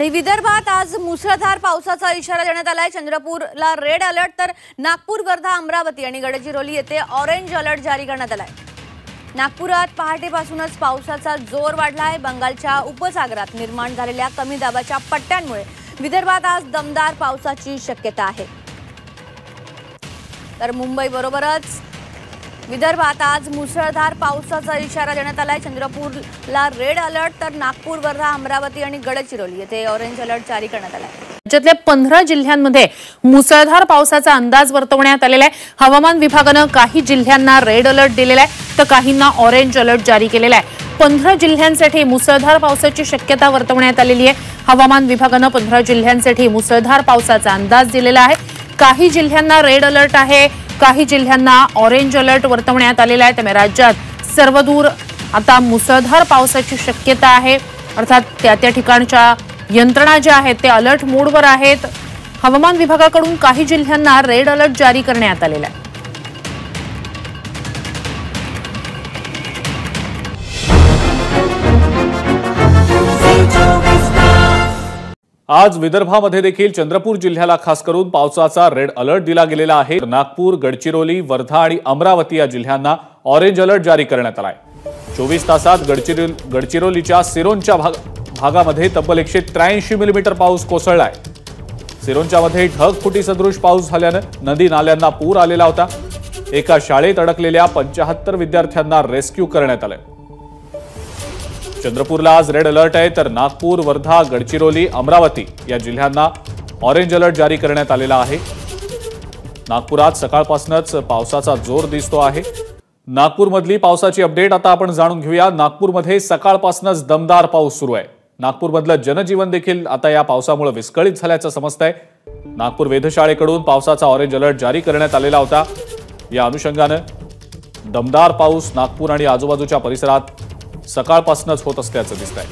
विदर्भात आज मुसळधार पावसाचा इशारा देण्यात आलाय। चंद्रपूरला रेड अलर्ट तर नागपूर, वर्धा, अमरावती आणि गडचिरोली येथे ऑरेंज अलर्ट जारी करण्यात आलाय। नागपुरात पहाटेपासूनच पावसाचा जोर वाढलाय। बंगालच्या उपसागरात निर्माण झालेल्या कमी दाबाच्या पट्ट्यांमुळे विदर्भात आज दमदार पावसाची शक्यता आहे। तर मुंबई बरोबरच विदर्भात आज मुसळधार पावसाचा इशारा देण्यात आलाय। चंद्रपूरला रेड अलर्ट तर नागपूर, वर्धा, अमरावती आणि गडचिरोली येथे ऑरेंज अलर्ट जारी करण्यात आलाय। राज्यातल्या 15 जिल्ह्यांमध्ये मुसळधार पावसाचा अंदाज वर्तवण्यात आलेला आहे। हवामान विभागाने काही जिल्ह्यांना रेड अलर्ट दिलेला आहे तर काहींना ऑरेंज अलर्ट जारी केलेला आहे। 15 जिल्ह्यांसाठी मुसळधार पावसाची शक्यता वर्तवण्यात आलेली आहे। हवामान विभागाने 15 जिल्ह्यांसाठी मुसळधार पावसाचा अंदाज दिलेला आहे। काही जिल्ह्यांना रेड अलर्ट आहे, काही जिल्ह्यांना ऑरेंज अलर्ट वर्तवण्यात आलेला आहे। त्यामुळे राज्यात सर्वदूर आता मुसळधार पावसाची शक्यता आहे। अर्थात त्या ठिकाणच्या यंत्रणा ज्या आहेत ते अलर्ट मोडवर आहेत। हवामान विभागाकडून काही जिल्ह्यांना रेड अलर्ट जारी करण्यात आलेला आहे। आज विदर्भामध्ये देखील चंद्रपूर जिल्ह्याला खास करून पावसाचा रेड अलर्ट दिला गेलेला आहे। नागपूर, गडचिरोली, वर्धा आणि अमरावती या जिल्ह्यांना ऑरेंज अलर्ट जारी करण्यात आलाय। 24 तासात गडचिरोलीच्या सिरोंचा भागामध्ये तब्बल 183 मिलीमीटर पाऊस कोसळलाय। सिरोंचामध्ये ढगफुटी सदृश पाऊस झाल्याने नदी नाल्यांना पूर आलेला होता। एका शाळेत अडकलेल्या 75 विद्यार्थ्यांना रेस्क्यू करण्यात आले। चंद्रपूरला आज रेड अलर्ट आहे तर नागपूर, वर्धा, गडचिरोली, अमरावती या जिल्ह्यांना ऑरेंज अलर्ट जारी करण्यात आलेला आहे। नागपुरात सकाळपासूनच पावसाचा जोर दिसतो आहे। नागपूरमधली पावसाची अपडेट आता आपण जाणून घेऊया। नागपूरमध्ये सकाळपासूनच दमदार पाऊस सुरू आहे। नागपूरमधलं जनजीवन देखील आता या पावसामुळे विस्कळीत झाल्याचं समजतंय। नागपूर वेधशाळेकडून पावसाचा ऑरेंज अलर्ट जारी करण्यात आलेला होता। या अनुषंगाने दमदार पाऊस नागपूर आणि आजूबाजूच्या परिसरात सकाळपासूनच होत असल्याचं दिसतंय।